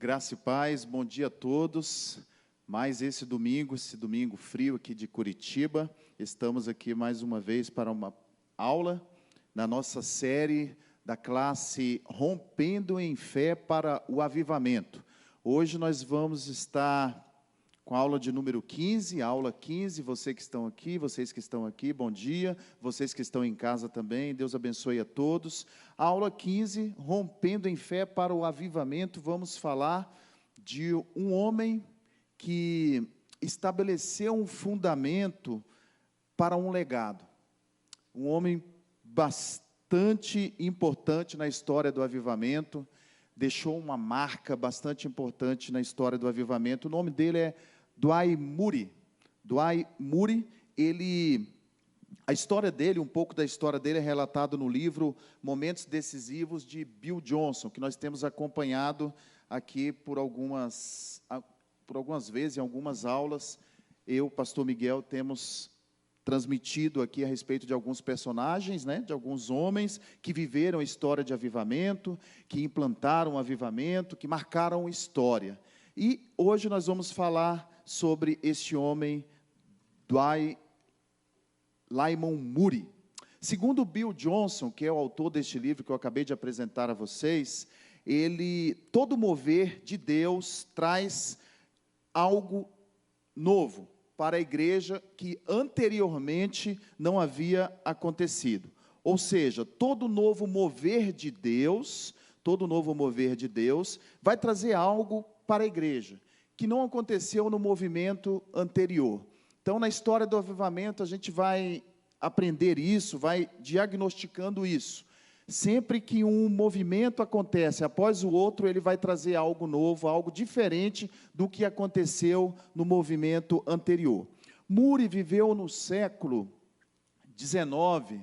Graça e paz, bom dia a todos. Mais esse domingo frio aqui de Curitiba, estamos aqui mais uma vez para uma aula na nossa série da classe Rompendo em Fé para o Avivamento. Hoje nós vamos estar com a aula de número 15, aula 15, vocês que estão aqui, bom dia, vocês que estão em casa também, Deus abençoe a todos. A aula 15, Rompendo em Fé para o Avivamento, vamos falar de um homem que estabeleceu um fundamento para um legado. Um homem bastante importante na história do avivamento, deixou uma marca bastante importante na história do avivamento. O nome dele é Dwight Moody. Dwight Moody, a história dele, um pouco da história dele é relatado no livro Momentos Decisivos de Bill Johnson, que nós temos acompanhado aqui por algumas vezes, em algumas aulas. Eu, pastor Miguel, temos transmitido aqui a respeito de alguns personagens, de alguns homens que viveram a história de avivamento, que implantaram o avivamento, que marcaram história. E hoje nós vamos falar sobre este homem, Dwight Lyman Moody. Segundo Bill Johnson, que é o autor deste livro que eu acabei de apresentar a vocês, todo mover de Deus traz algo novo para a igreja que anteriormente não havia acontecido. Ou seja, todo novo mover de Deus vai trazer algo para a igreja que não aconteceu no movimento anterior. Então, na história do avivamento, a gente vai aprender isso, vai diagnosticando isso. Sempre que um movimento acontece após o outro, ele vai trazer algo novo, algo diferente do que aconteceu no movimento anterior. Moody viveu no século XIX,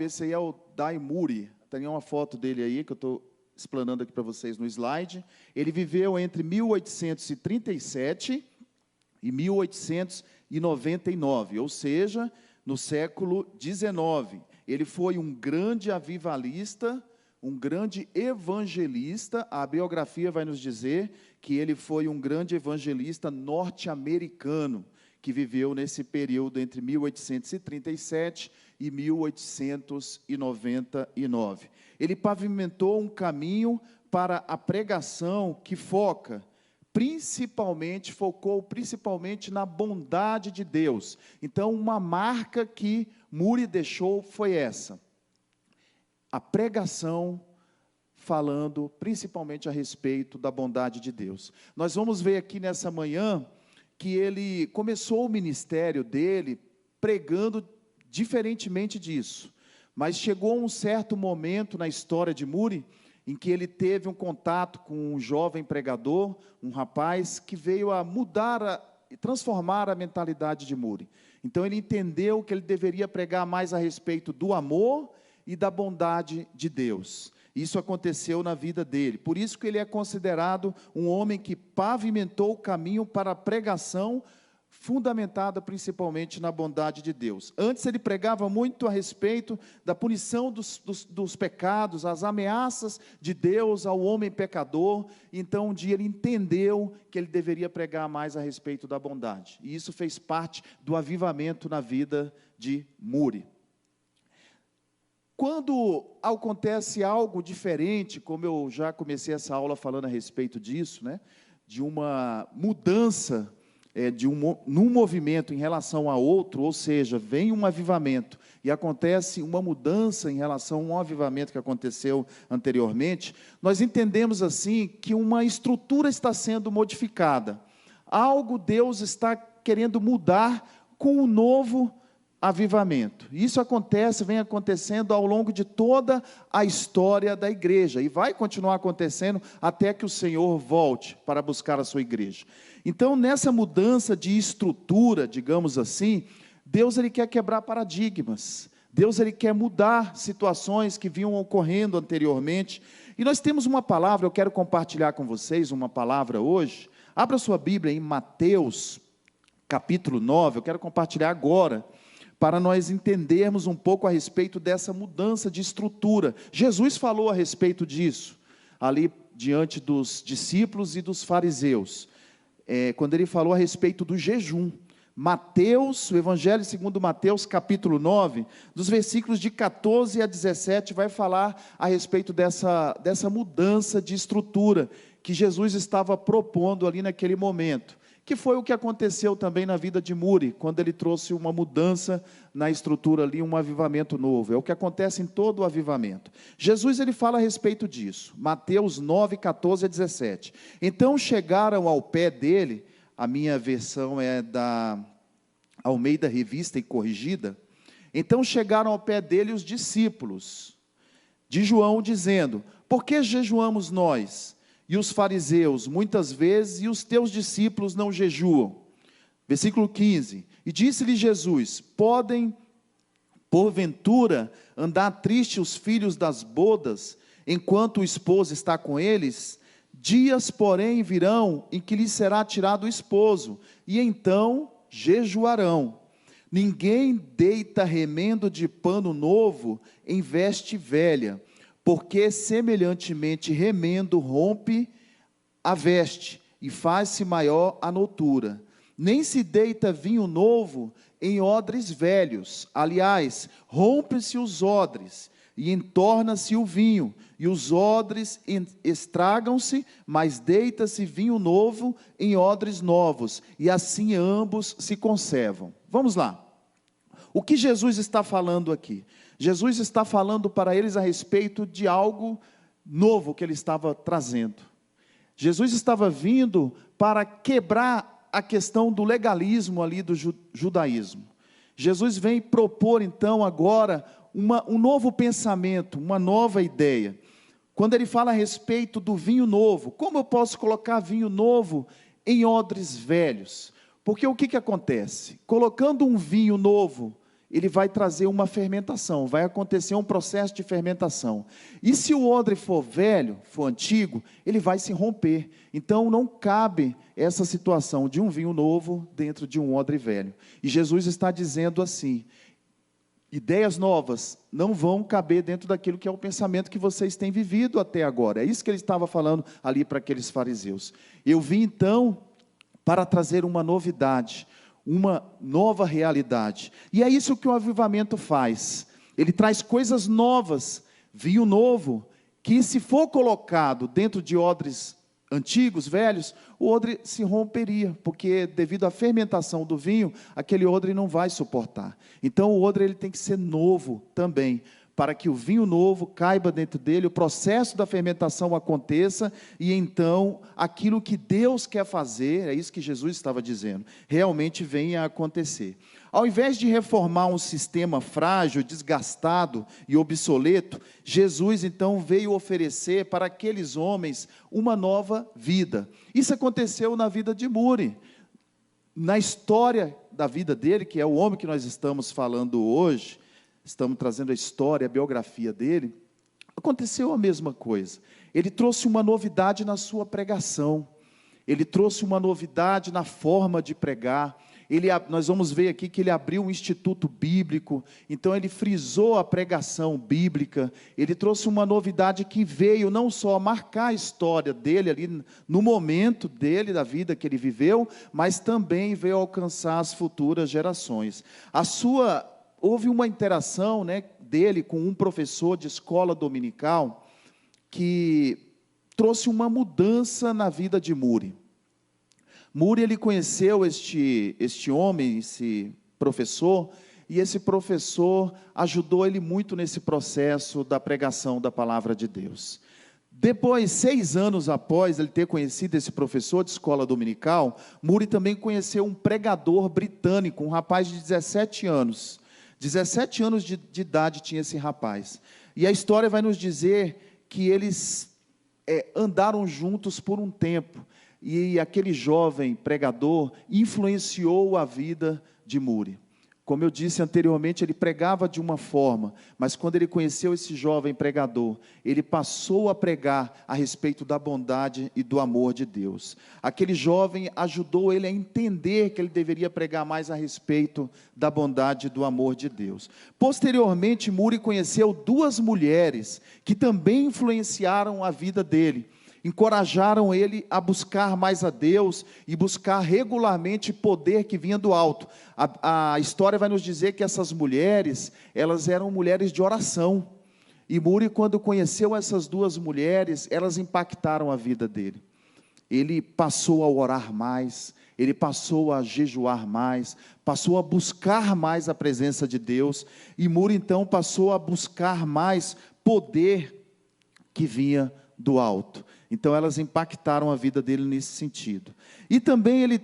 esse aí é o Dwight Moody, tem uma foto dele aí, que eu estou explanando aqui para vocês no slide. Ele viveu entre 1837 e 1899, ou seja, no século XIX. Ele foi um grande avivalista, um grande evangelista. A biografia vai nos dizer que ele foi um grande evangelista norte-americano, que viveu nesse período entre 1837 e 1899. Ele pavimentou um caminho para a pregação que focou principalmente na bondade de Deus. Então, uma marca que Moody deixou foi essa: a pregação falando principalmente a respeito da bondade de Deus. Nós vamos ver aqui nessa manhã que ele começou o ministério dele pregando diferentemente disso, mas chegou um certo momento na história de Moody em que ele teve um contato com um jovem pregador, um rapaz que veio a transformar a mentalidade de Moody. Então ele entendeu que ele deveria pregar mais a respeito do amor e da bondade de Deus. Isso aconteceu na vida dele. Por isso que ele é considerado um homem que pavimentou o caminho para a pregação fundamentada principalmente na bondade de Deus. Antes ele pregava muito a respeito da punição dos pecados, as ameaças de Deus ao homem pecador. Então um dia ele entendeu que ele deveria pregar mais a respeito da bondade. E isso fez parte do avivamento na vida de Moody. Quando acontece algo diferente, como eu já comecei essa aula falando a respeito disso, de uma mudança num movimento em relação a outro, ou seja, vem um avivamento e acontece uma mudança em relação a um avivamento que aconteceu anteriormente, nós entendemos assim que uma estrutura está sendo modificada. Algo Deus está querendo mudar com um novo avivamento. Isso vem acontecendo ao longo de toda a história da igreja e vai continuar acontecendo até que o Senhor volte para buscar a sua igreja. Então, nessa mudança de estrutura, digamos assim, Deus ele quer quebrar paradigmas. Deus ele quer mudar situações que vinham ocorrendo anteriormente. E nós temos uma palavra, eu quero compartilhar com vocês uma palavra hoje. Abra sua Bíblia em Mateus, capítulo 9, eu quero compartilhar agora, para nós entendermos um pouco a respeito dessa mudança de estrutura. Jesus falou a respeito disso, ali diante dos discípulos e dos fariseus, quando ele falou a respeito do jejum. Mateus, o Evangelho segundo Mateus, capítulo 9, dos versículos de 14 a 17, vai falar a respeito dessa mudança de estrutura que Jesus estava propondo ali naquele momento, que foi o que aconteceu também na vida de Muri, quando ele trouxe uma mudança na estrutura ali, um avivamento novo. É o que acontece em todo o avivamento. Jesus, ele fala a respeito disso, Mateus 9, 14 a 17. Então chegaram ao pé dele, a minha versão é da Almeida Revista e Corrigida. Então chegaram ao pé dele os discípulos de João, dizendo: por que jejuamos nós e os fariseus muitas vezes, e os teus discípulos não jejuam? Versículo 15, e disse-lhe Jesus: podem, porventura, andar triste os filhos das bodas, enquanto o esposo está com eles? Dias, porém, virão, em que lhes será tirado o esposo, e então jejuarão. Ninguém deita remendo de pano novo em veste velha, porque semelhantemente remendo rompe a veste, e faz-se maior a noutura. Nem se deita vinho novo em odres velhos, aliás, rompe-se os odres, e entorna-se o vinho, e os odres estragam-se, mas deita-se vinho novo em odres novos, e assim ambos se conservam. Vamos lá. O que Jesus está falando aqui? Jesus está falando para eles a respeito de algo novo que ele estava trazendo. Jesus estava vindo para quebrar a questão do legalismo ali do judaísmo. Jesus vem propor então agora um novo pensamento, uma nova ideia. Quando ele fala a respeito do vinho novo, como eu posso colocar vinho novo em odres velhos? Porque o que acontece? Colocando um vinho novo, ele vai trazer uma fermentação, vai acontecer um processo de fermentação. E se o odre for velho, for antigo, ele vai se romper. Então não cabe essa situação de um vinho novo dentro de um odre velho. E Jesus está dizendo assim: ideias novas não vão caber dentro daquilo que é o pensamento que vocês têm vivido até agora. É isso que ele estava falando ali para aqueles fariseus. Eu vim então para trazer uma novidade, uma nova realidade. E é isso que o avivamento faz. Ele traz coisas novas, vinho novo, que se for colocado dentro de odres antigos, velhos, o odre se romperia, porque devido à fermentação do vinho, aquele odre não vai suportar. Então o odre ele tem que ser novo também, para que o vinho novo caiba dentro dele, o processo da fermentação aconteça, e então aquilo que Deus quer fazer, é isso que Jesus estava dizendo, realmente venha a acontecer. Ao invés de reformar um sistema frágil, desgastado e obsoleto, Jesus então veio oferecer para aqueles homens uma nova vida. Isso aconteceu na vida de Muri. Na história da vida dele, que é o homem que nós estamos falando hoje, estamos trazendo a história, a biografia dele, aconteceu a mesma coisa. Ele trouxe uma novidade na sua pregação, ele trouxe uma novidade na forma de pregar. Nós vamos ver aqui que ele abriu um instituto bíblico, então ele frisou a pregação bíblica, ele trouxe uma novidade que veio não só marcar a história dele ali, no momento dele, da vida que ele viveu, mas também veio alcançar as futuras gerações. Houve uma interação, dele com um professor de escola dominical, que trouxe uma mudança na vida de Muri. Muri, ele conheceu este homem, esse professor, e esse professor ajudou ele muito nesse processo da pregação da palavra de Deus. Depois, 6 anos após ele ter conhecido esse professor de escola dominical, Muri também conheceu um pregador britânico, um rapaz de 17 anos. 17 anos de idade tinha esse rapaz. E a história vai nos dizer que eles andaram juntos por um tempo. E aquele jovem pregador influenciou a vida de Muri. Como eu disse anteriormente, ele pregava de uma forma, mas quando ele conheceu esse jovem pregador, ele passou a pregar a respeito da bondade e do amor de Deus. Aquele jovem ajudou ele a entender que ele deveria pregar mais a respeito da bondade e do amor de Deus. Posteriormente, Muri conheceu 2 mulheres que também influenciaram a vida dele. encorajaram ele a buscar mais a Deus e buscar regularmente poder que vinha do alto. A história vai nos dizer que essas mulheres, elas eram mulheres de oração. E Muri, quando conheceu essas duas mulheres, elas impactaram a vida dele. Ele passou a orar mais, ele passou a jejuar mais, passou a buscar mais a presença de Deus, e Muri então passou a buscar mais poder que vinha do alto. Então elas impactaram a vida dele nesse sentido. E também ele,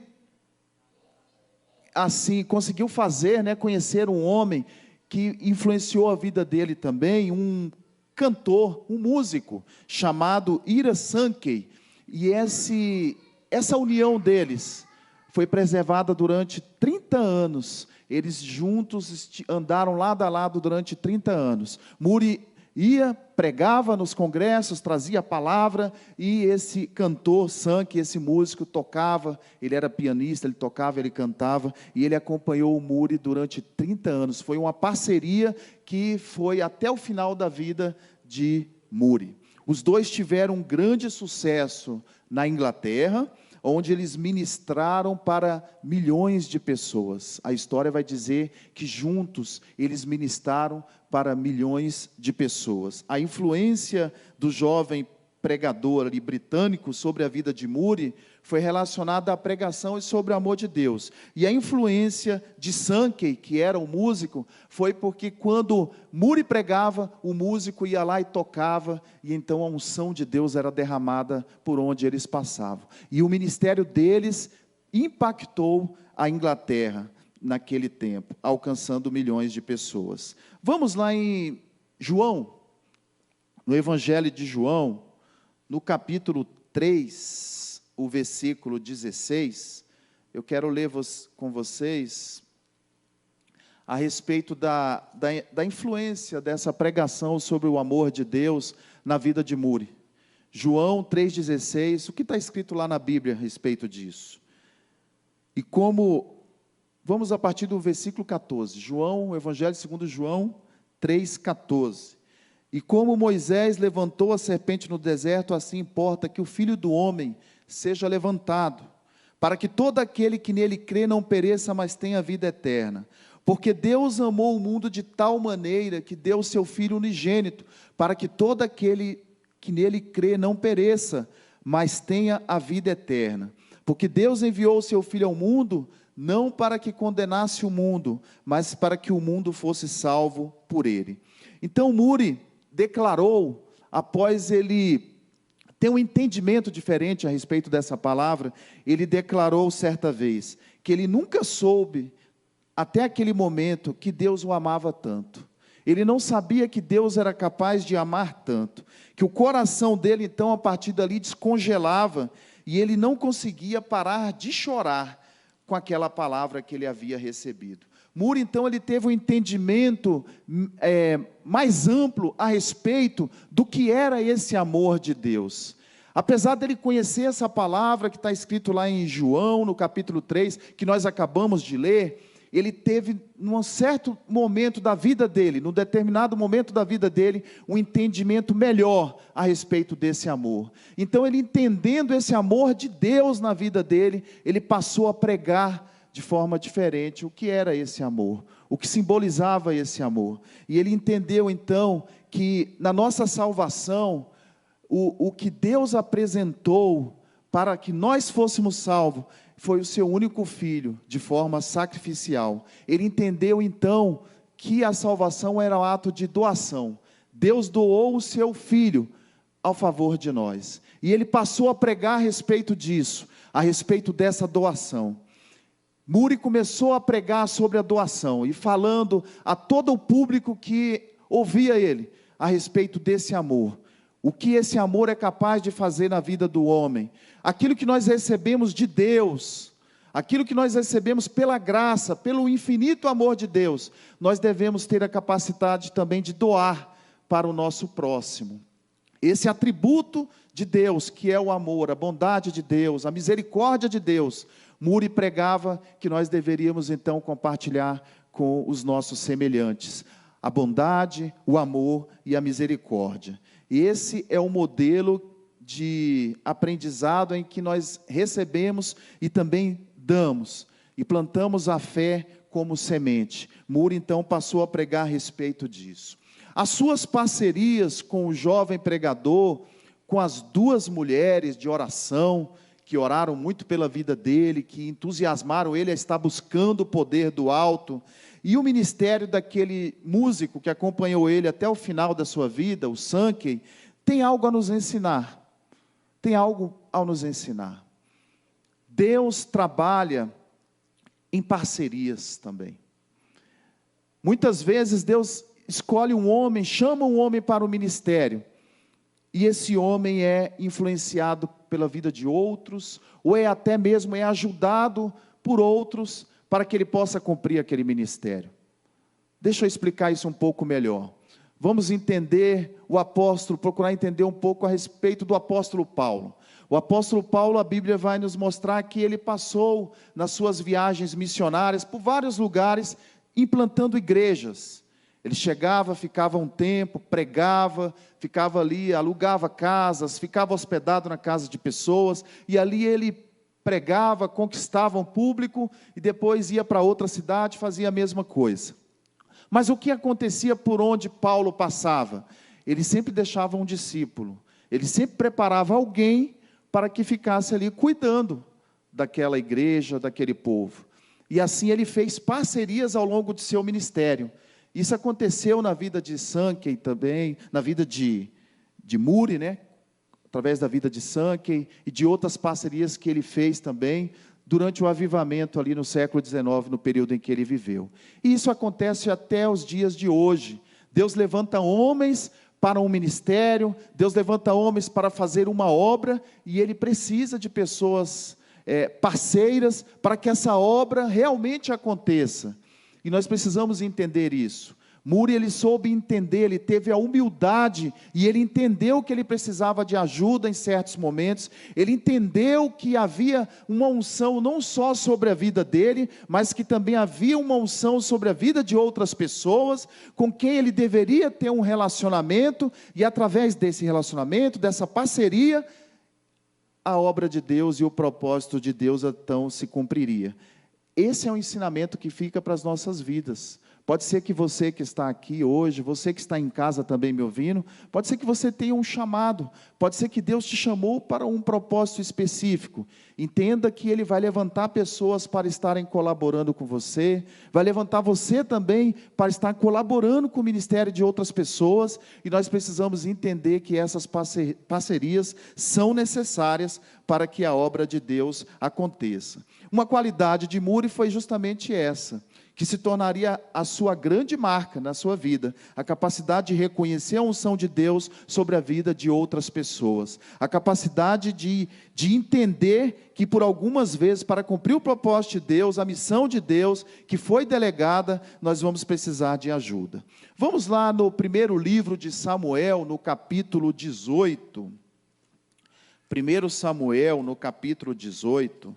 assim, conseguiu fazer, conhecer um homem que influenciou a vida dele também, um cantor, um músico, chamado Ira Sankey. E essa união deles foi preservada durante 30 anos. Eles juntos andaram lado a lado durante 30 anos. Muri ia, pregava nos congressos, trazia a palavra, e esse cantor, Sankey, esse músico, tocava, ele era pianista, ele tocava, ele cantava, e ele acompanhou o Muri durante 30 anos. Foi uma parceria que foi até o final da vida de Muri. Os dois tiveram um grande sucesso na Inglaterra, onde eles ministraram para milhões de pessoas. A história vai dizer que juntos eles ministraram para milhões de pessoas. A influência do jovem pregador ali, britânico sobre a vida de Muri foi relacionada à pregação e sobre o amor de Deus. E a influência de Sankey, que era um músico, foi porque quando Muri pregava, o músico ia lá e tocava, e então a unção de Deus era derramada por onde eles passavam. E o ministério deles impactou a Inglaterra naquele tempo, alcançando milhões de pessoas. Vamos lá em João, no Evangelho de João, no capítulo 3, o versículo 16, eu quero ler com vocês a respeito da influência dessa pregação sobre o amor de Deus na vida de Muri. João 3,16, o que está escrito lá na Bíblia a respeito disso? E vamos a partir do versículo 14, João, o Evangelho segundo João 3,14. E como Moisés levantou a serpente no deserto, assim importa que o Filho do Homem seja levantado, para que todo aquele que nele crê não pereça, mas tenha vida eterna. Porque Deus amou o mundo de tal maneira que deu o seu Filho unigênito, para que todo aquele que nele crê não pereça, mas tenha a vida eterna. Porque Deus enviou o seu Filho ao mundo, não para que condenasse o mundo, mas para que o mundo fosse salvo por ele. Então Muri declarou, após ele ter um entendimento diferente a respeito dessa palavra, ele declarou certa vez, que ele nunca soube, até aquele momento, que Deus o amava tanto. Ele não sabia que Deus era capaz de amar tanto, que o coração dele, então, a partir dali, descongelava, e ele não conseguia parar de chorar com aquela palavra que ele havia recebido. Muri, então, ele teve um entendimento mais amplo a respeito do que era esse amor de Deus. Apesar dele conhecer essa palavra que está escrito lá em João, no capítulo 3, que nós acabamos de ler, ele teve, num certo momento da vida dele, num determinado momento da vida dele, um entendimento melhor a respeito desse amor. Então, ele entendendo esse amor de Deus na vida dele, ele passou a pregar de forma diferente o que era esse amor, o que simbolizava esse amor. E ele entendeu então que na nossa salvação, o que Deus apresentou para que nós fôssemos salvos, foi o seu único filho, de forma sacrificial. Ele entendeu então que a salvação era um ato de doação. Deus doou o seu filho ao favor de nós. E ele passou a pregar a respeito disso, a respeito dessa doação. Muri começou a pregar sobre a doação e falando a todo o público que ouvia ele a respeito desse amor. O que esse amor é capaz de fazer na vida do homem. Aquilo que nós recebemos de Deus, aquilo que nós recebemos pela graça, pelo infinito amor de Deus, nós devemos ter a capacidade também de doar para o nosso próximo. Esse atributo de Deus, que é o amor, a bondade de Deus, a misericórdia de Deus, Muri pregava que nós deveríamos então compartilhar com os nossos semelhantes. A bondade, o amor e a misericórdia. E esse é o modelo de aprendizado em que nós recebemos e também damos, e plantamos a fé como semente. Moody, então, passou a pregar a respeito disso. As suas parcerias com o jovem pregador, com as duas mulheres de oração, que oraram muito pela vida dele, que entusiasmaram ele a estar buscando o poder do alto, e o ministério daquele músico que acompanhou ele até o final da sua vida, o Sankey, tem algo a nos ensinar. Tem algo a nos ensinar. Deus trabalha em parcerias também. Muitas vezes Deus escolhe um homem, chama um homem para o ministério, e esse homem é influenciado pela vida de outros, ou até mesmo ajudado por outros, para que ele possa cumprir aquele ministério. Deixa eu explicar isso um pouco melhor. Vamos entender o apóstolo, procurar entender um pouco a respeito do apóstolo Paulo. O apóstolo Paulo, a Bíblia vai nos mostrar que ele passou nas suas viagens missionárias por vários lugares, implantando igrejas. Ele chegava, ficava um tempo, pregava, ficava ali, alugava casas, ficava hospedado na casa de pessoas, e ali ele pregava, conquistava um público, e depois ia para outra cidade, fazia a mesma coisa. Mas o que acontecia por onde Paulo passava? Ele sempre deixava um discípulo, ele sempre preparava alguém para que ficasse ali cuidando daquela igreja, daquele povo. E assim ele fez parcerias ao longo de seu ministério. Isso aconteceu na vida de Sankey também, na vida de Moody, né? Através da vida de Sankey e de outras parcerias que ele fez também, durante o avivamento ali no século XIX, no período em que ele viveu. E isso acontece até os dias de hoje. Deus levanta homens para um ministério, Deus levanta homens para fazer uma obra, e Ele precisa de pessoas parceiras, para que essa obra realmente aconteça. E nós precisamos entender isso. Moody, ele soube entender, ele teve a humildade, e ele entendeu que ele precisava de ajuda em certos momentos, ele entendeu que havia uma unção não só sobre a vida dele, mas que também havia uma unção sobre a vida de outras pessoas, com quem ele deveria ter um relacionamento, e através desse relacionamento, dessa parceria, a obra de Deus e o propósito de Deus então se cumpriria. Esse é um ensinamento que fica para as nossas vidas. Pode ser que você que está aqui hoje, você que está em casa também me ouvindo, pode ser que você tenha um chamado, pode ser que Deus te chamou para um propósito específico. Entenda que Ele vai levantar pessoas para estarem colaborando com você, vai levantar você também para estar colaborando com o ministério de outras pessoas, e nós precisamos entender que essas parcerias são necessárias para que a obra de Deus aconteça. Uma qualidade de Moody foi justamente essa, que se tornaria a sua grande marca na sua vida, a capacidade de reconhecer a unção de Deus sobre a vida de outras pessoas, a capacidade de entender que por algumas vezes, para cumprir o propósito de Deus, a missão de Deus, que foi delegada, nós vamos precisar de ajuda. Vamos lá no primeiro livro de Samuel, no capítulo 18, 1 Samuel, no capítulo 18,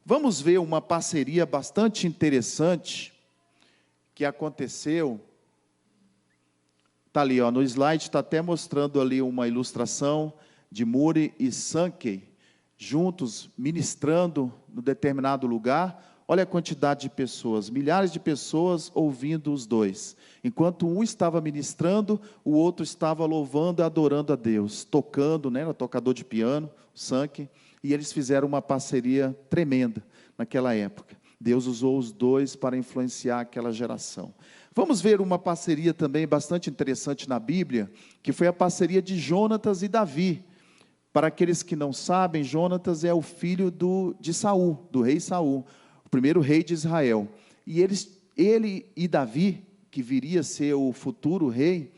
vamos ver uma parceria bastante interessante, que aconteceu. Está ali, no slide, está até mostrando ali uma ilustração de Moody e Sankey, juntos, ministrando no determinado lugar. Olha a quantidade de pessoas, milhares de pessoas ouvindo os dois. Enquanto um estava ministrando, o outro estava louvando e adorando a Deus, tocando, no tocador de piano, o Sankey, e eles fizeram uma parceria tremenda naquela época. Deus usou os dois para influenciar aquela geração. Vamos ver uma parceria também bastante interessante na Bíblia, que foi a parceria de Jonatas e Davi. Para aqueles que não sabem, Jonatas é o filho de Saul, do rei Saul, o primeiro rei de Israel. E ele e Davi, que viria a ser o futuro rei,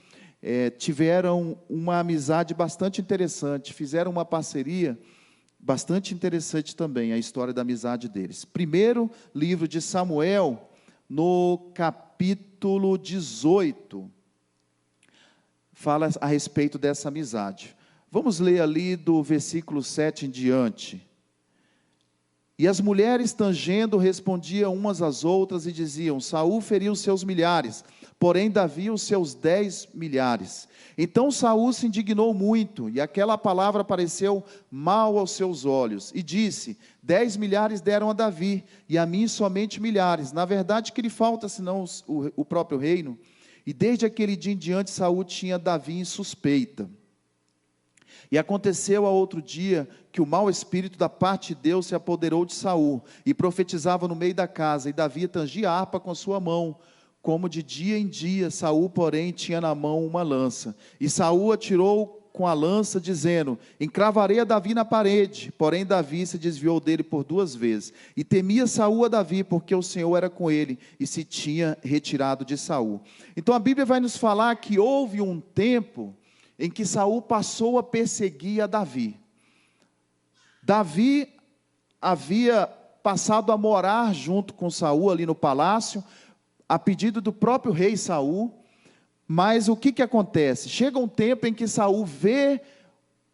tiveram uma amizade bastante interessante, fizeram uma parceria bastante interessante também, a história da amizade deles. Primeiro livro de Samuel, no capítulo 18, fala a respeito dessa amizade. Vamos ler ali do versículo 7 em diante. E as mulheres, tangendo, respondiam umas às outras e diziam: Saul feriu seus milhares, porém Davi os seus 10 milhares. Então Saul se indignou muito, e aquela palavra pareceu mal aos seus olhos, e disse: 10 milhares deram a Davi, e a mim somente milhares. Na verdade, que lhe falta senão o próprio reino? E desde aquele dia em diante Saul tinha Davi em suspeita. E aconteceu a outro dia que o mau espírito da parte de Deus se apoderou de Saul, e profetizava no meio da casa, e Davi tangia a harpa com a sua mão, como de dia em dia. Saul, porém, tinha na mão uma lança, e Saul atirou com a lança, dizendo: encravarei a Davi na parede. Porém Davi se desviou dele por 2 vezes, e temia Saul a Davi, porque o Senhor era com ele, e se tinha retirado de Saul. Então a Bíblia vai nos falar que houve um tempo em que Saul passou a perseguir a Davi. Davi havia passado a morar junto com Saul ali no palácio, a pedido do próprio rei Saul. Mas o que acontece? Chega um tempo em que Saul vê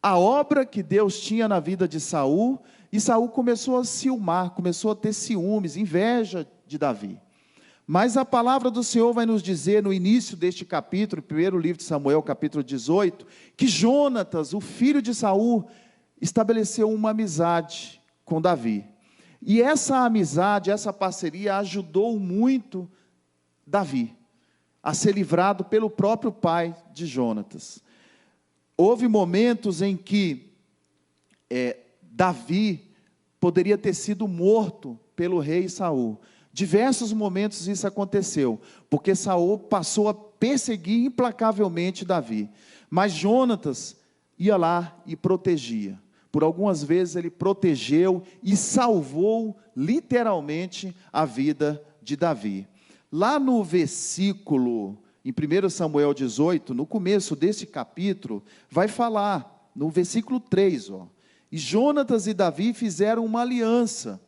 a obra que Deus tinha na vida de Saul, e Saul começou a ciumar, começou a ter ciúmes, inveja de Davi. Mas a palavra do Senhor vai nos dizer no início deste capítulo, primeiro livro de Samuel, capítulo 18, que Jonatas, o filho de Saul, estabeleceu uma amizade com Davi. E essa amizade, essa parceria ajudou muito Davi a ser livrado pelo próprio pai de Jonatas. Houve momentos em que Davi poderia ter sido morto pelo rei Saul. Diversos momentos isso aconteceu, porque Saul passou a perseguir implacavelmente Davi. Mas Jonatas ia lá e protegia. Por algumas vezes ele protegeu e salvou literalmente a vida de Davi. Lá no versículo, em 1 Samuel 18, no começo desse capítulo, vai falar, no versículo 3, e Jonatas e Davi fizeram uma aliança,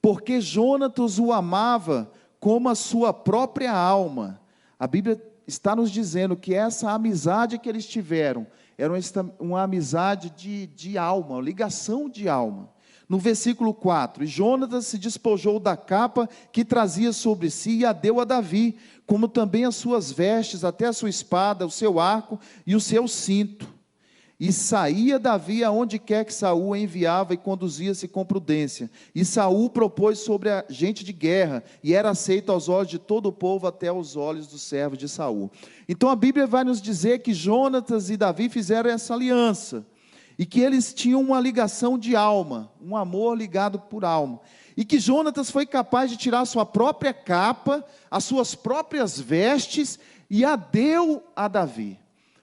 porque Jonatas o amava como a sua própria alma. A Bíblia está nos dizendo que essa amizade que eles tiveram, era uma amizade de alma, uma ligação de alma. No versículo 4, e Jonatas se despojou da capa que trazia sobre si, e a deu a Davi, como também as suas vestes, até a sua espada, o seu arco e o seu cinto. E saía Davi aonde quer que Saul enviava, e conduzia-se com prudência. E Saul propôs sobre a gente de guerra, e era aceito aos olhos de todo o povo, até aos olhos dos servos de Saul. Então a Bíblia vai nos dizer que Jonatas e Davi fizeram essa aliança, e que eles tinham uma ligação de alma, um amor ligado por alma, e que Jonatas foi capaz de tirar a sua própria capa, as suas próprias vestes, e a deu a Davi.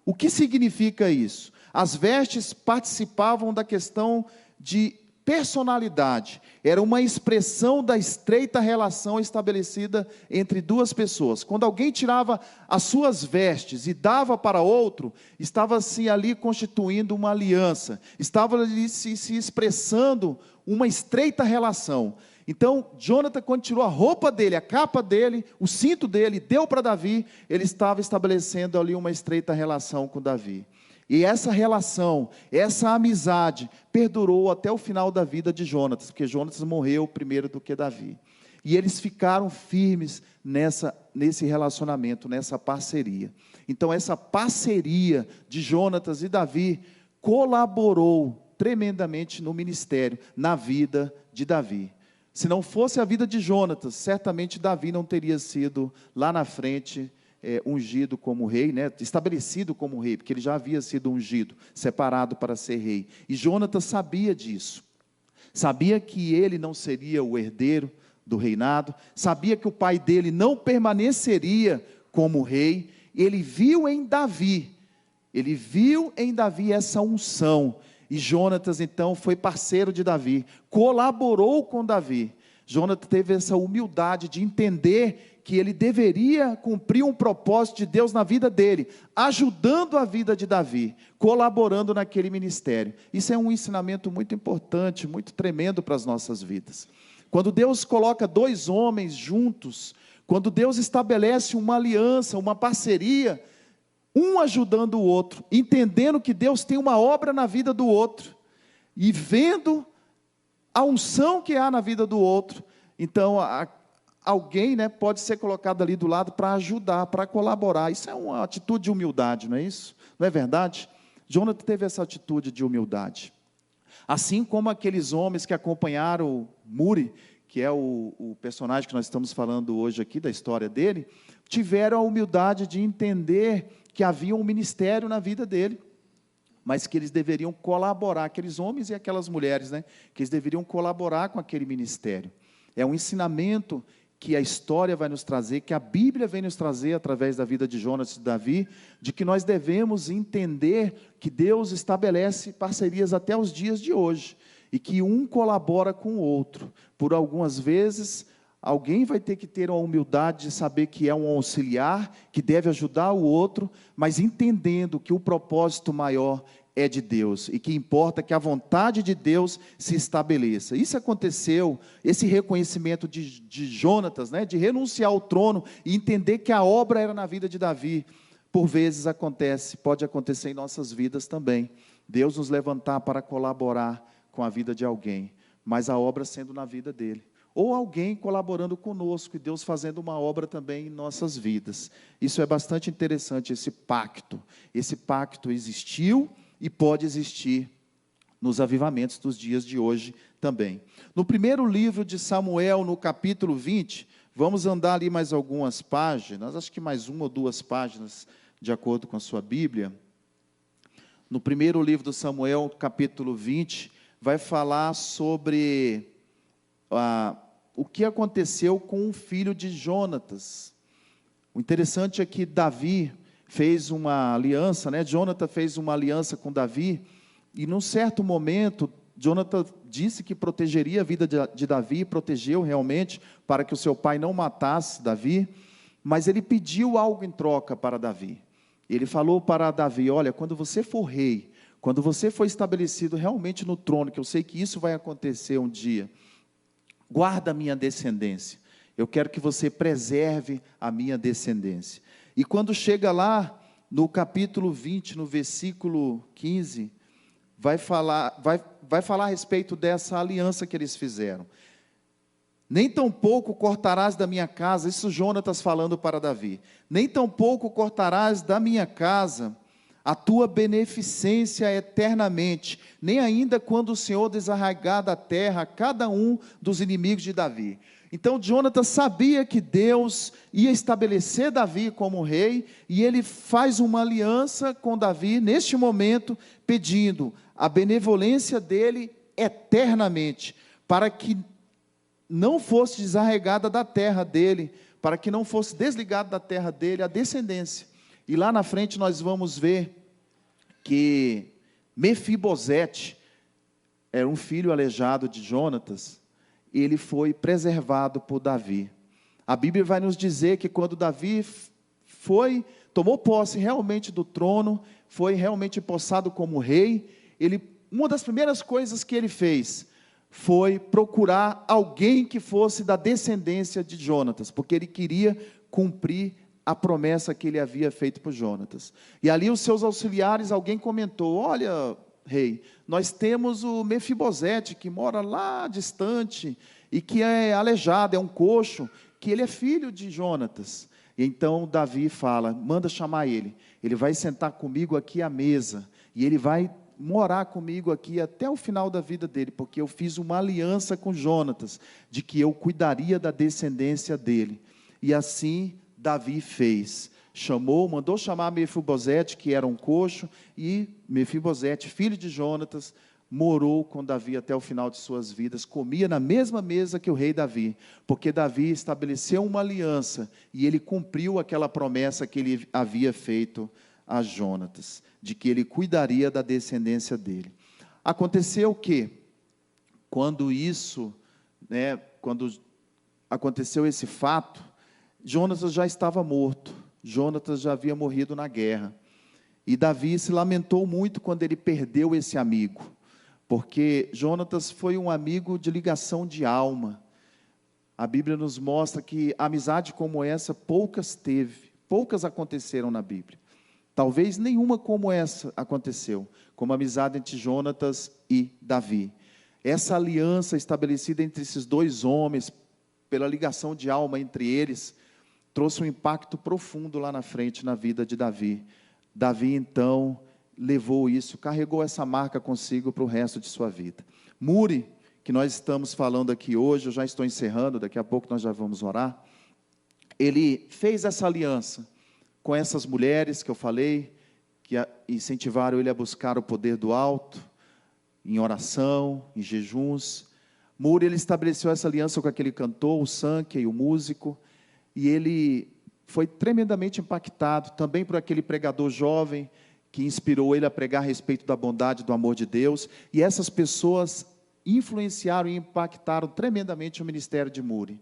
O que significa isso? As vestes participavam da questão de personalidade, era uma expressão da estreita relação estabelecida entre duas pessoas. Quando alguém tirava as suas vestes e dava para outro, estava-se ali constituindo uma aliança, estava ali se expressando uma estreita relação. Então, Jonatas, quando tirou a roupa dele, a capa dele, o cinto dele, deu para Davi, ele estava estabelecendo ali uma estreita relação com Davi. E essa relação, essa amizade, perdurou até o final da vida de Jonatas, porque Jonatas morreu primeiro do que Davi. E eles ficaram firmes nesse relacionamento, nessa parceria. Então essa parceria de Jonatas e Davi colaborou tremendamente no ministério, na vida de Davi. Se não fosse a vida de Jonatas, certamente Davi não teria sido lá na frente ungido como rei, estabelecido como rei, porque ele já havia sido ungido, separado para ser rei. E Jonatas sabia disso, sabia que ele não seria o herdeiro do reinado, sabia que o pai dele não permaneceria como rei. Ele viu em Davi essa unção, e Jonatas então foi parceiro de Davi, colaborou com Davi. Jonatas teve essa humildade de entender que ele deveria cumprir um propósito de Deus na vida dele, ajudando a vida de Davi, colaborando naquele ministério. Isso é um ensinamento muito importante, muito tremendo para as nossas vidas. Quando Deus coloca 2 homens juntos, quando Deus estabelece uma aliança, uma parceria, um ajudando o outro, entendendo que Deus tem uma obra na vida do outro, e vendo a unção que há na vida do outro, então alguém, né, pode ser colocado ali do lado para ajudar, para colaborar. Isso é uma atitude de humildade, não é isso? Não é verdade? Jonathan teve essa atitude de humildade. Assim como aqueles homens que acompanharam Muri, que é o personagem que nós estamos falando hoje aqui, da história dele, tiveram a humildade de entender que havia um ministério na vida dele, mas que eles deveriam colaborar, aqueles homens e aquelas mulheres, né, que eles deveriam colaborar com aquele ministério. É um ensinamento que a história vai nos trazer, que a Bíblia vem nos trazer através da vida de Jonas e de Davi, de que nós devemos entender que Deus estabelece parcerias até os dias de hoje, e que um colabora com o outro. Por algumas vezes, alguém vai ter que ter a humildade de saber que é um auxiliar, que deve ajudar o outro, mas entendendo que o propósito maior é de Deus, e que importa que a vontade de Deus se estabeleça. Isso aconteceu, esse reconhecimento de Jonatas, né, de renunciar ao trono, e entender que a obra era na vida de Davi, por vezes pode acontecer em nossas vidas também. Deus nos levantar para colaborar com a vida de alguém, mas a obra sendo na vida dele. Ou alguém colaborando conosco, e Deus fazendo uma obra também em nossas vidas. Isso é bastante interessante, esse pacto. Esse pacto existiu e pode existir nos avivamentos dos dias de hoje também. No primeiro livro de Samuel, no capítulo 20, vamos andar ali mais algumas páginas, acho que mais uma ou duas páginas, de acordo com a sua Bíblia. No primeiro livro do Samuel, capítulo 20, vai falar sobre o que aconteceu com o filho de Jonatas. O interessante é que Davi fez uma aliança, né? Jonathan fez uma aliança com Davi, e num certo momento, Jonathan disse que protegeria a vida de Davi, protegeu realmente, para que o seu pai não matasse Davi, mas ele pediu algo em troca para Davi. Ele falou para Davi: olha, quando você for rei, quando você for estabelecido realmente no trono, que eu sei que isso vai acontecer um dia, guarda a minha descendência, eu quero que você preserve a minha descendência. E quando chega lá, no capítulo 20, no versículo 15, vai falar a respeito dessa aliança que eles fizeram. Nem tampouco cortarás da minha casa, isso Jonatas falando para Davi, nem tampouco cortarás da minha casa a tua beneficência eternamente, nem ainda quando o Senhor desarraigar da terra cada um dos inimigos de Davi. Então Jonatas sabia que Deus ia estabelecer Davi como rei, e ele faz uma aliança com Davi neste momento, pedindo a benevolência dele eternamente, para que não fosse desarraigada da terra dele, para que não fosse desligada da terra dele a descendência. E lá na frente nós vamos ver que Mefibosete era um filho aleijado de Jonatas, ele foi preservado por Davi. A Bíblia vai nos dizer que quando Davi tomou posse realmente do trono, foi realmente empossado como rei, uma das primeiras coisas que ele fez foi procurar alguém que fosse da descendência de Jonatas, porque ele queria cumprir a promessa que ele havia feito por Jonatas. E ali os seus auxiliares, alguém comentou: olha, rei, nós temos o Mefibosete, que mora lá distante, e que é aleijado, é um coxo, que ele é filho de Jonatas. E então Davi fala: manda chamar ele vai sentar comigo aqui à mesa, e ele vai morar comigo aqui até o final da vida dele, porque eu fiz uma aliança com Jonatas, de que eu cuidaria da descendência dele. E assim Davi fez, mandou chamar Mefibosete, que era um coxo, e Mefibosete, filho de Jonatas, morou com Davi até o final de suas vidas, comia na mesma mesa que o rei Davi, porque Davi estabeleceu uma aliança, e ele cumpriu aquela promessa que ele havia feito a Jonatas, de que ele cuidaria da descendência dele. Aconteceu que, quando aconteceu esse fato, Jonatas já estava morto, Jonatas já havia morrido na guerra, e Davi se lamentou muito quando ele perdeu esse amigo, porque Jonatas foi um amigo de ligação de alma. A Bíblia nos mostra que amizade como essa poucas aconteceram na Bíblia. Talvez nenhuma como essa aconteceu, como a amizade entre Jonatas e Davi. Essa aliança estabelecida entre esses dois homens, pela ligação de alma entre eles, trouxe um impacto profundo lá na frente, na vida de Davi. Davi, então, levou isso, carregou essa marca consigo para o resto de sua vida. Muri, que nós estamos falando aqui hoje, eu já estou encerrando, daqui a pouco nós já vamos orar. Ele fez essa aliança com essas mulheres que eu falei, que incentivaram ele a buscar o poder do alto, em oração, em jejuns. Muri, ele estabeleceu essa aliança com aquele cantor, o Sankey, o músico, e ele foi tremendamente impactado também por aquele pregador jovem, que inspirou ele a pregar a respeito da bondade, do amor de Deus, e essas pessoas influenciaram e impactaram tremendamente o ministério de Muri.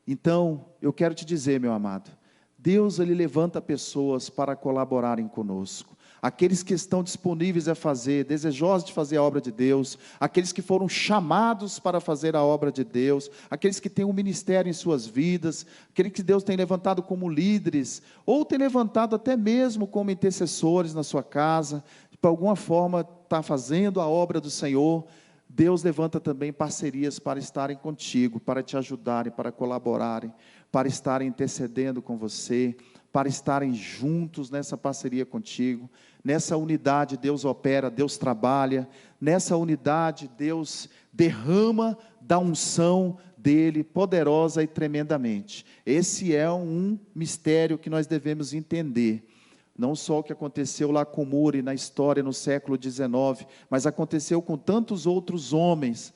Então, eu quero te dizer, meu amado, Deus, Ele levanta pessoas para colaborarem conosco, aqueles que estão disponíveis a fazer, desejosos de fazer a obra de Deus, aqueles que foram chamados para fazer a obra de Deus, aqueles que têm um ministério em suas vidas, aqueles que Deus tem levantado como líderes, ou tem levantado até mesmo como intercessores na sua casa, de alguma forma está fazendo a obra do Senhor. Deus levanta também parcerias para estarem contigo, para te ajudarem, para colaborarem, para estarem intercedendo com você, para estarem juntos nessa parceria contigo. Nessa unidade Deus opera, Deus trabalha, nessa unidade Deus derrama da unção dEle, poderosa e tremendamente. Esse é um mistério que nós devemos entender. Não só o que aconteceu lá com Muri na história no século XIX, mas aconteceu com tantos outros homens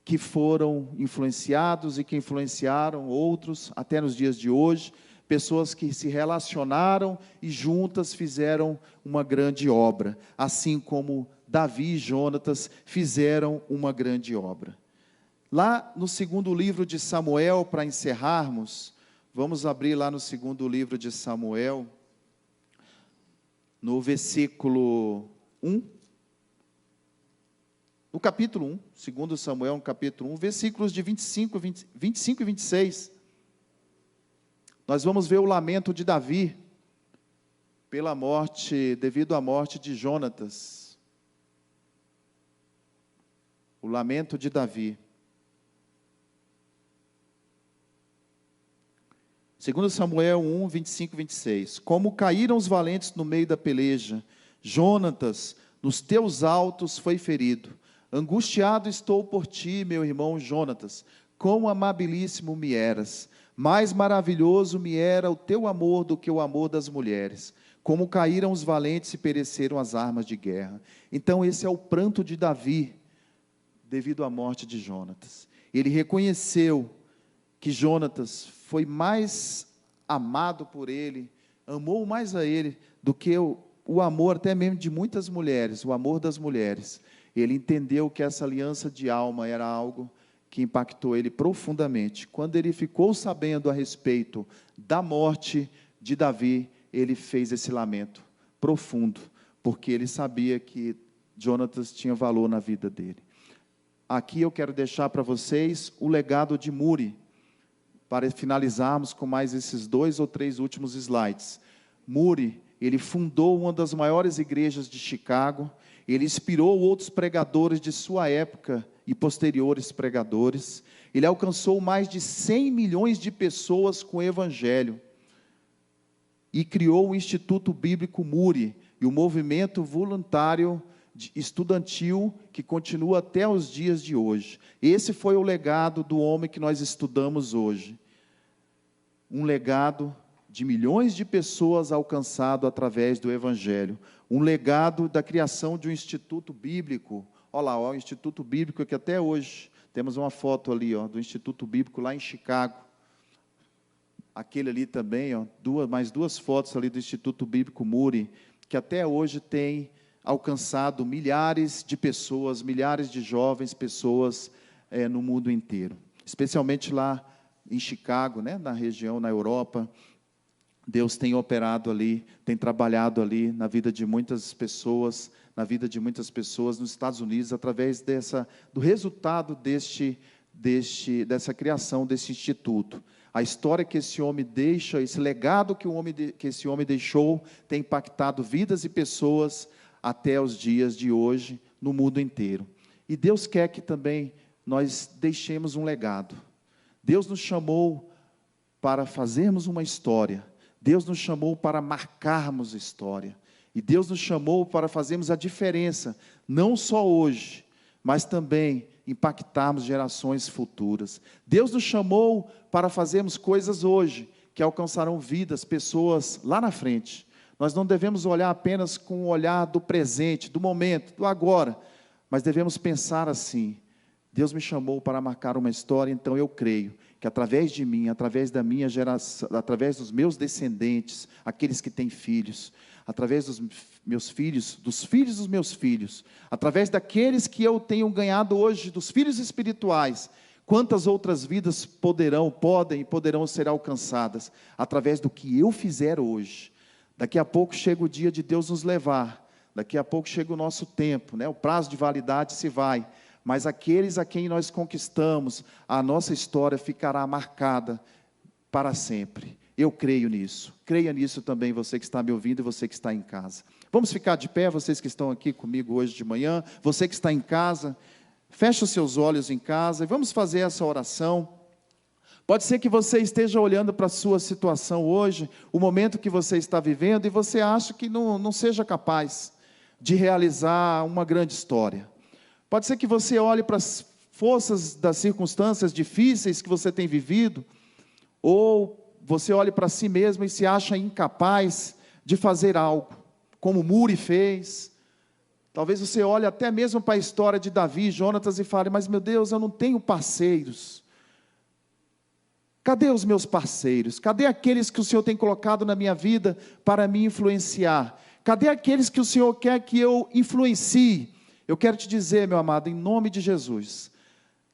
que foram influenciados e que influenciaram outros até nos dias de hoje, pessoas que se relacionaram e juntas fizeram uma grande obra, assim como Davi e Jonatas fizeram uma grande obra. Lá no segundo livro de Samuel, para encerrarmos, vamos abrir lá no segundo livro de Samuel, no versículo 1, no capítulo 1, segundo Samuel, no capítulo 1, versículos de 25 e 26, nós vamos ver o lamento de Davi, pela morte, devido à morte de Jonatas, o lamento de Davi. Segundo Samuel 1, 25 e 26. Como caíram os valentes no meio da peleja, Jonatas, nos teus altos foi ferido. Angustiado estou por ti, meu irmão Jonatas. Quão amabilíssimo me eras. Mais maravilhoso me era o teu amor do que o amor das mulheres. Como caíram os valentes e pereceram as armas de guerra. Então esse é o pranto de Davi, devido à morte de Jonatas. Ele reconheceu que Jonatas foi mais amado por ele, amou mais a ele, do que o amor até mesmo de muitas mulheres, o amor das mulheres. Ele entendeu que essa aliança de alma era algo que impactou ele profundamente. Quando ele ficou sabendo a respeito da morte de Davi, ele fez esse lamento profundo, porque ele sabia que Jonatas tinha valor na vida dele. Aqui eu quero deixar para vocês o legado de Muri, para finalizarmos com mais esses 2 ou 3 últimos slides. Muri, ele fundou uma das maiores igrejas de Chicago, ele inspirou outros pregadores de sua época e posteriores pregadores, ele alcançou mais de 100 milhões de pessoas com o Evangelho, e criou o Instituto Bíblico Muri, e o movimento voluntário estudantil que continua até os dias de hoje. Esse foi o legado do homem que nós estudamos hoje. Um legado de milhões de pessoas alcançado através do Evangelho. Um legado da criação de um instituto bíblico. Olha lá, o Instituto Bíblico que até hoje, temos uma foto ali, do Instituto Bíblico lá em Chicago. Aquele ali também, mais 2 fotos ali do Instituto Bíblico Muri, que até hoje tem alcançado milhares de pessoas, milhares de jovens pessoas no mundo inteiro, especialmente lá em Chicago, na região, na Europa. Deus tem operado ali, tem trabalhado ali na vida de muitas pessoas, na vida de muitas pessoas nos Estados Unidos, através do resultado dessa criação desse instituto. A história que esse homem deixa, esse legado que esse homem deixou, tem impactado vidas e pessoas até os dias de hoje, no mundo inteiro. E Deus quer que também nós deixemos um legado. Deus nos chamou para fazermos uma história. Deus nos chamou para marcarmos história. E Deus nos chamou para fazermos a diferença, não só hoje, mas também impactarmos gerações futuras. Deus nos chamou para fazermos coisas hoje, que alcançarão vidas, pessoas lá na frente. Nós não devemos olhar apenas com o olhar do presente, do momento, do agora, mas devemos pensar assim: Deus me chamou para marcar uma história, então eu creio que através de mim, através da minha geração, através dos meus descendentes, aqueles que têm filhos, através dos meus filhos, dos filhos dos meus filhos, através daqueles que eu tenho ganhado hoje, dos filhos espirituais, quantas outras vidas poderão ser alcançadas, através do que eu fizer hoje. Daqui a pouco chega o dia de Deus nos levar, daqui a pouco chega o nosso tempo, né? O prazo de validade se vai, mas aqueles a quem nós conquistamos, a nossa história ficará marcada para sempre. Eu creio nisso. Creia nisso também, você que está me ouvindo e você que está em casa. Vamos ficar de pé, vocês que estão aqui comigo hoje de manhã, você que está em casa, feche os seus olhos em casa e vamos fazer essa oração. Pode ser que você esteja olhando para a sua situação hoje, o momento que você está vivendo, e você acha que não seja capaz de realizar uma grande história. Pode ser que você olhe para as forças das circunstâncias difíceis que você tem vivido, ou você olhe para si mesmo e se acha incapaz de fazer algo, como Muri fez. Talvez você olhe até mesmo para a história de Davi e Jonatas e fale: mas meu Deus, eu não tenho parceiros. Cadê os meus parceiros? Cadê aqueles que o Senhor tem colocado na minha vida para me influenciar? Cadê aqueles que o Senhor quer que eu influencie? Eu quero te dizer, meu amado, em nome de Jesus,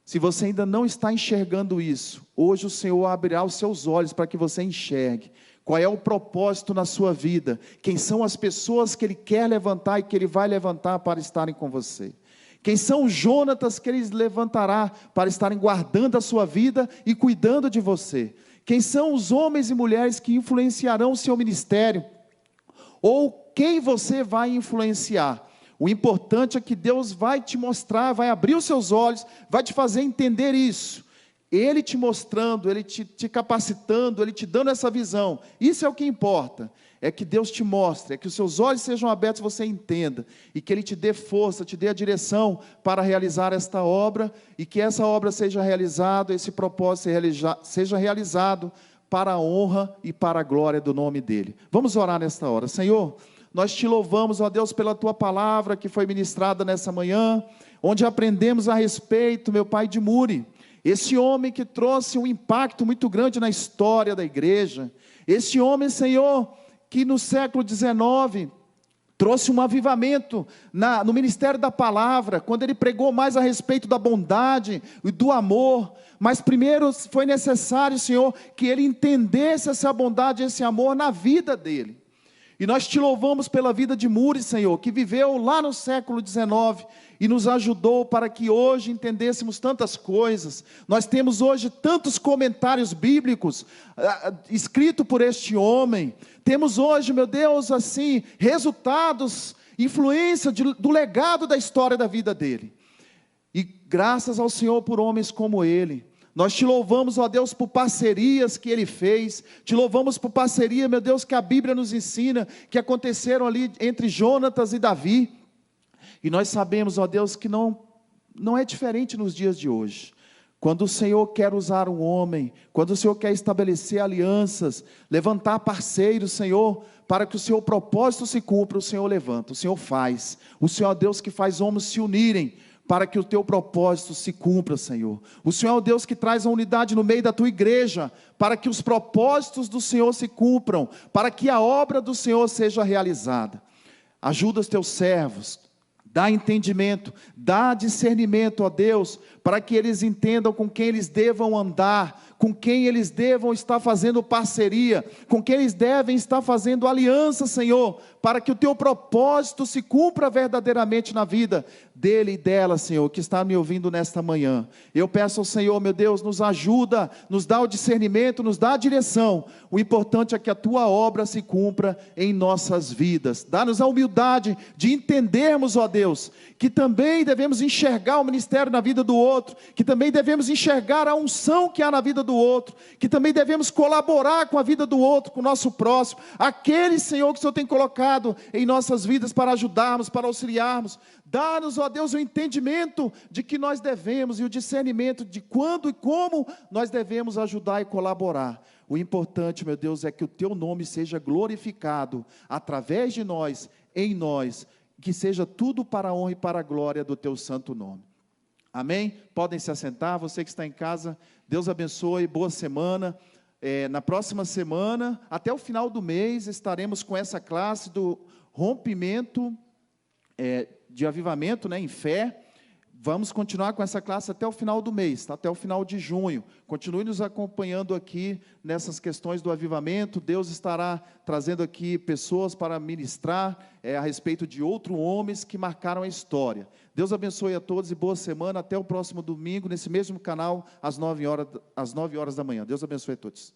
se você ainda não está enxergando isso, hoje o Senhor abrirá os seus olhos para que você enxergue qual é o propósito na sua vida, quem são as pessoas que Ele quer levantar e que Ele vai levantar para estarem com você. Quem são os Jonatas que Ele levantará para estarem guardando a sua vida e cuidando de você. Quem são os homens e mulheres que influenciarão o seu ministério, ou quem você vai influenciar. O importante é que Deus vai te mostrar, vai abrir os seus olhos, vai te fazer entender isso. Ele te mostrando, Ele te capacitando, Ele te dando essa visão. Isso é o que importa, é que Deus te mostre, é que os seus olhos sejam abertos, você entenda, e que Ele te dê força, te dê a direção para realizar esta obra, e que essa obra seja realizada, esse propósito seja realizado para a honra e para a glória do nome dEle. Vamos orar nesta hora. Senhor, nós te louvamos, ó Deus, pela Tua palavra que foi ministrada nessa manhã, onde aprendemos a respeito, meu Pai, de Muri, esse homem que trouxe um impacto muito grande na história da igreja, esse homem, Senhor, que no século XIX trouxe um avivamento no ministério da palavra, quando ele pregou mais a respeito da bondade e do amor, mas primeiro foi necessário, Senhor, que ele entendesse essa bondade e esse amor na vida dele. E nós te louvamos pela vida de Muri, Senhor, que viveu lá no século XIX e nos ajudou para que hoje entendêssemos tantas coisas. Nós temos hoje tantos comentários bíblicos escritos por este homem. Temos hoje, meu Deus, assim, resultados, influência do legado da história da vida dele. E graças ao Senhor por homens como ele. Nós te louvamos, ó Deus, por parcerias que Ele fez, te louvamos por parceria, meu Deus, que a Bíblia nos ensina, que aconteceram ali entre Jonatas e Davi, e nós sabemos, ó Deus, que não é diferente nos dias de hoje. Quando o Senhor quer usar um homem, quando o Senhor quer estabelecer alianças, levantar parceiros, Senhor, para que o seu propósito se cumpra, o Senhor levanta, o Senhor faz, o Senhor é o Deus que faz homens se unirem, para que o teu propósito se cumpra, Senhor. O Senhor é o Deus que traz a unidade no meio da tua igreja, para que os propósitos do Senhor se cumpram, para que a obra do Senhor seja realizada. Ajuda os teus servos, dá entendimento, dá discernimento, ó Deus, para que eles entendam com quem eles devam andar, com quem eles devam estar fazendo parceria, com quem eles devem estar fazendo aliança, Senhor, para que o teu propósito se cumpra verdadeiramente na vida dele e dela, Senhor, que está me ouvindo nesta manhã. Eu peço ao Senhor, meu Deus, nos ajuda, nos dá o discernimento, nos dá a direção. O importante é que a tua obra se cumpra em nossas vidas. Dá-nos a humildade de entendermos, ó Deus, que também devemos enxergar o ministério na vida do outro, que também devemos enxergar a unção que há na vida do outro, que também devemos colaborar com a vida do outro, com o nosso próximo, aquele, Senhor, que o Senhor tem colocado em nossas vidas para ajudarmos, para auxiliarmos. Dá-nos, ó Deus, o entendimento de que nós devemos e o discernimento de quando e como nós devemos ajudar e colaborar. O importante, meu Deus, é que o teu nome seja glorificado através de nós, em nós, que seja tudo para a honra e para a glória do teu santo nome. Amém? Podem se assentar, você que está em casa, Deus abençoe, boa semana. Na próxima semana, até o final do mês, estaremos com essa classe do rompimento de avivamento, em fé. Vamos continuar com essa classe até o final do mês, até o final de junho. Continue nos acompanhando aqui nessas questões do avivamento. Deus estará trazendo aqui pessoas para ministrar a respeito de outros homens que marcaram a história. Deus abençoe a todos e boa semana. Até o próximo domingo, nesse mesmo canal, às 9 horas da manhã. Deus abençoe a todos.